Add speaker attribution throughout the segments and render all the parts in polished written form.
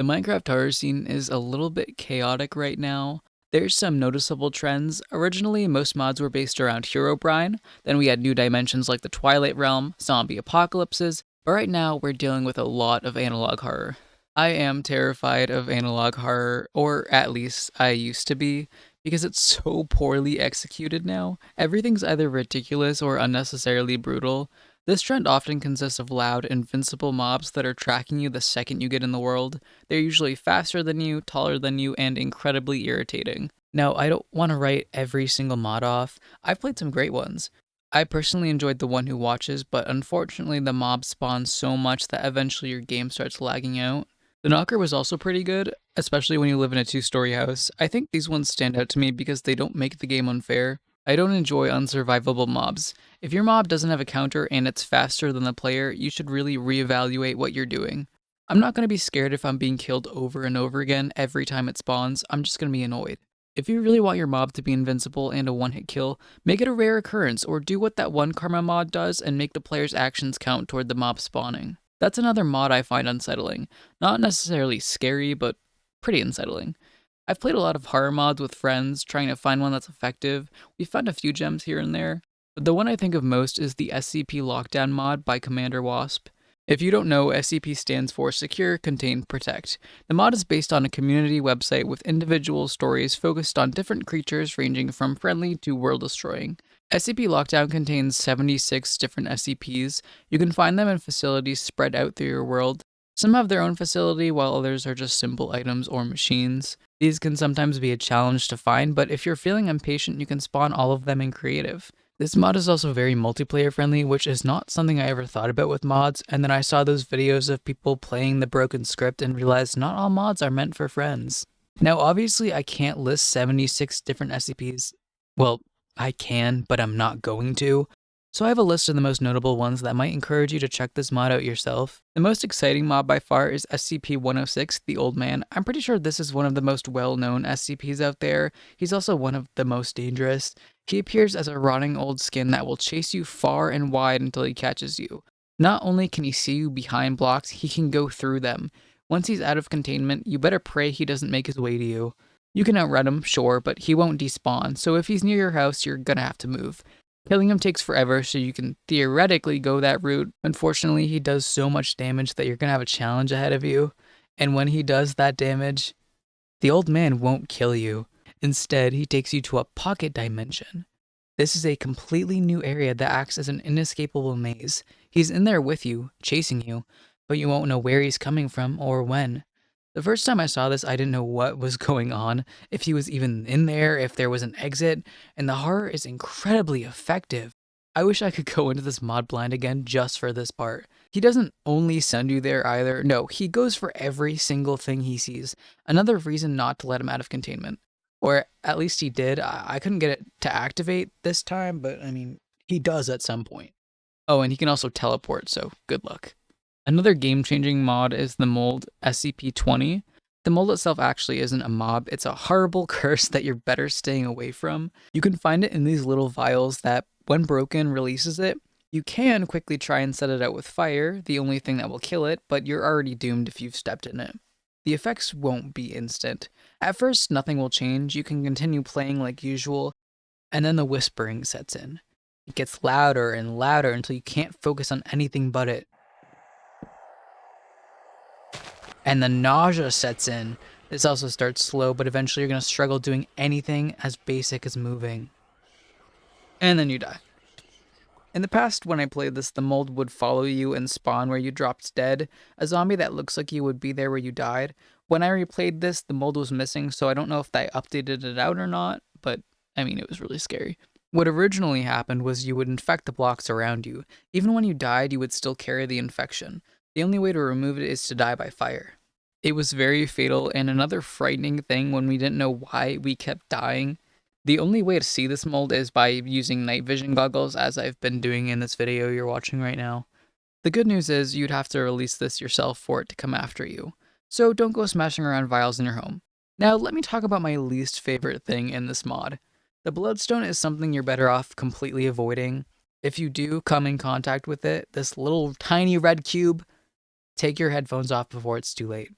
Speaker 1: The Minecraft horror scene is a little bit chaotic right now. There's some noticeable trends. Originally, most mods were based around Herobrine. Then we had new dimensions like the Twilight Realm, zombie apocalypses. But right now, we're dealing with a lot of analog horror. I am terrified of analog horror, or at least I used to be, because it's so poorly executed now. Everything's either ridiculous or unnecessarily brutal. This trend often consists of loud, invincible mobs that are tracking you the second you get in the world. They're usually faster than you, taller than you, and incredibly irritating. Now, I don't want to write every single mod off. I've played some great ones. I personally enjoyed The One Who Watches, but unfortunately, the mob spawns so much that eventually your game starts lagging out. The Knocker was also pretty good, especially when you live in a two-story house. I think these ones stand out to me because they don't make the game unfair. I don't enjoy unsurvivable mobs. If your mob doesn't have a counter and it's faster than the player, you should really reevaluate what you're doing. I'm not going to be scared if I'm being killed over and over again every time it spawns, I'm just going to be annoyed. If you really want your mob to be invincible and a one-hit kill, make it a rare occurrence or do what that one karma mod does and make the player's actions count toward the mob spawning. That's another mod I find unsettling. Not necessarily scary, but pretty unsettling. I've played a lot of horror mods with friends, trying to find one that's effective. We found a few gems here and there, but the one I think of most is the SCP Lockdown mod by Commander Wasp. If you don't know, SCP stands for Secure, Contain, Protect. The mod is based on a community website with individual stories focused on different creatures ranging from friendly to world-destroying. SCP Lockdown contains 76 different SCPs. You can find them in facilities spread out through your world. Some have their own facility, while others are just simple items or machines. These can sometimes be a challenge to find, but if you're feeling impatient, you can spawn all of them in creative. This mod is also very multiplayer friendly, which is not something I ever thought about with mods, and then I saw those videos of people playing the broken script and realized not all mods are meant for friends. Now, obviously, I can't list 76 different SCPs. Well, I can, but I'm not going to. So I have a list of the most notable ones that might encourage you to check this mod out yourself. The most exciting mod by far is SCP-106, the Old Man. I'm pretty sure this is one of the most well-known SCPs out there. He's also one of the most dangerous. He appears as a rotting old skin that will chase you far and wide until he catches you. Not only can he see you behind blocks, he can go through them. Once he's out of containment, you better pray he doesn't make his way to you. You can outrun him, sure, but he won't despawn, so if he's near your house, you're gonna have to move. Killing him takes forever, so you can theoretically go that route. Unfortunately, he does so much damage that you're gonna have a challenge ahead of you. And when he does that damage, the old man won't kill you. Instead, he takes you to a pocket dimension. This is a completely new area that acts as an inescapable maze. He's in there with you, chasing you, but you won't know where he's coming from or when. The first time I saw this, I didn't know what was going on, if he was even in there, if there was an exit, and the horror is incredibly effective. I wish I could go into this mod blind again just for this part. He doesn't only send you there either. No, he goes for every single thing he sees. Another reason not to let him out of containment. Or at least he did. I couldn't get it to activate this time, but I mean, he does at some point. Oh, and he can also teleport, so good luck. Another game-changing mod is the mold SCP-20. The mold itself actually isn't a mob, it's a horrible curse that you're better staying away from. You can find it in these little vials that, when broken, releases it. You can quickly try and set it out with fire, the only thing that will kill it, but you're already doomed if you've stepped in it. The effects won't be instant. At first, nothing will change, you can continue playing like usual, and then the whispering sets in. It gets louder and louder until you can't focus on anything but it. And the nausea sets in. This also starts slow, but eventually you're going to struggle doing anything as basic as moving. And then you die. In the past, when I played this, the mold would follow you and spawn where you dropped dead. A zombie that looks like you would be there where you died. When I replayed this, the mold was missing, so I don't know if they updated it out or not, but I mean, it was really scary. What originally happened was you would infect the blocks around you. Even when you died, you would still carry the infection. The only way to remove it is to die by fire. It was very fatal, and another frightening thing when we didn't know why we kept dying. The only way to see this mold is by using night vision goggles, as I've been doing in this video you're watching right now. The good news is you'd have to release this yourself for it to come after you, so don't go smashing around vials in your home. Now let me talk about my least favorite thing in this mod. The bloodstone is something you're better off completely avoiding. If you do come in contact with it, this little tiny red cube, take your headphones off before it's too late.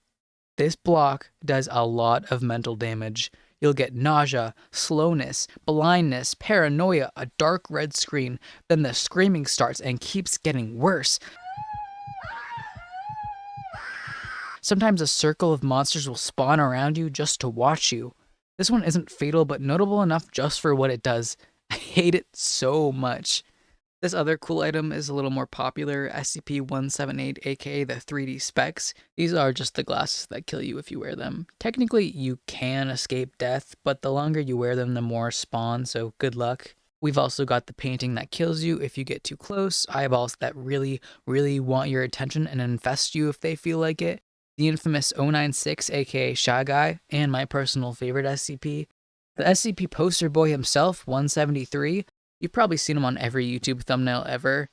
Speaker 1: This block does a lot of mental damage. You'll get nausea, slowness, blindness, paranoia, a dark red screen. Then the screaming starts and keeps getting worse. Sometimes a circle of monsters will spawn around you just to watch you. This one isn't fatal, but notable enough just for what it does. I hate it so much. This other cool item is a little more popular, SCP-178, aka the 3D specs. These are just the glasses that kill you if you wear them. Technically, you can escape death, but the longer you wear them, the more spawn, so good luck. We've also got the painting that kills you if you get too close, eyeballs that really, really want your attention and infest you if they feel like it, the infamous 096, aka Shy Guy, and my personal favorite SCP, the SCP poster boy himself, 173. You've probably seen him on every YouTube thumbnail ever.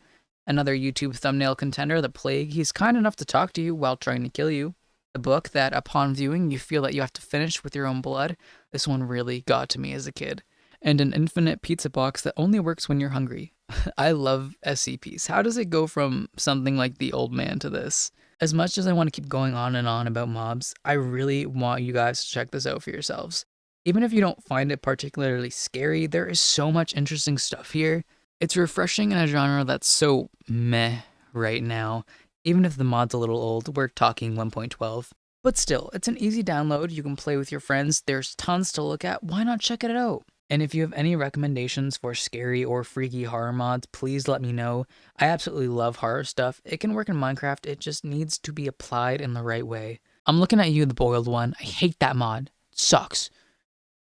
Speaker 1: Another YouTube thumbnail contender, the Plague. He's kind enough to talk to you while trying to kill you. The book that, upon viewing, you feel that you have to finish with your own blood. This one really got to me as a kid. And an infinite pizza box that only works when you're hungry. I love SCPs. How does it go from something like the old man to this? As much as I want to keep going on and on about mobs, I really want you guys to check this out for yourselves. Even if you don't find it particularly scary, there is so much interesting stuff here. It's refreshing in a genre that's so meh right now. Even if the mod's a little old, we're talking 1.12. But still, it's an easy download. You can play with your friends. There's tons to look at. Why not check it out? And if you have any recommendations for scary or freaky horror mods, please let me know. I absolutely love horror stuff. It can work in Minecraft, it just needs to be applied in the right way. I'm looking at you, the boiled one. I hate that mod. It sucks.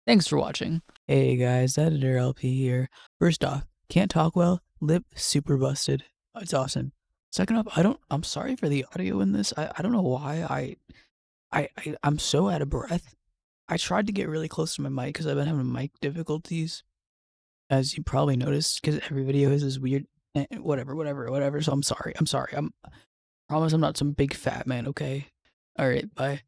Speaker 1: Thanks for watching. Hey guys, Editor LP here. First off, can't talk well, lip super busted. It's awesome. Second off, I'm sorry for the audio in this. I don't know why I'm so out of breath. I tried to get really close to my mic because I've been having mic difficulties, as you probably noticed, because every video has this weird whatever. So I'm sorry. I promise I'm not some big fat man, okay? Alright, bye.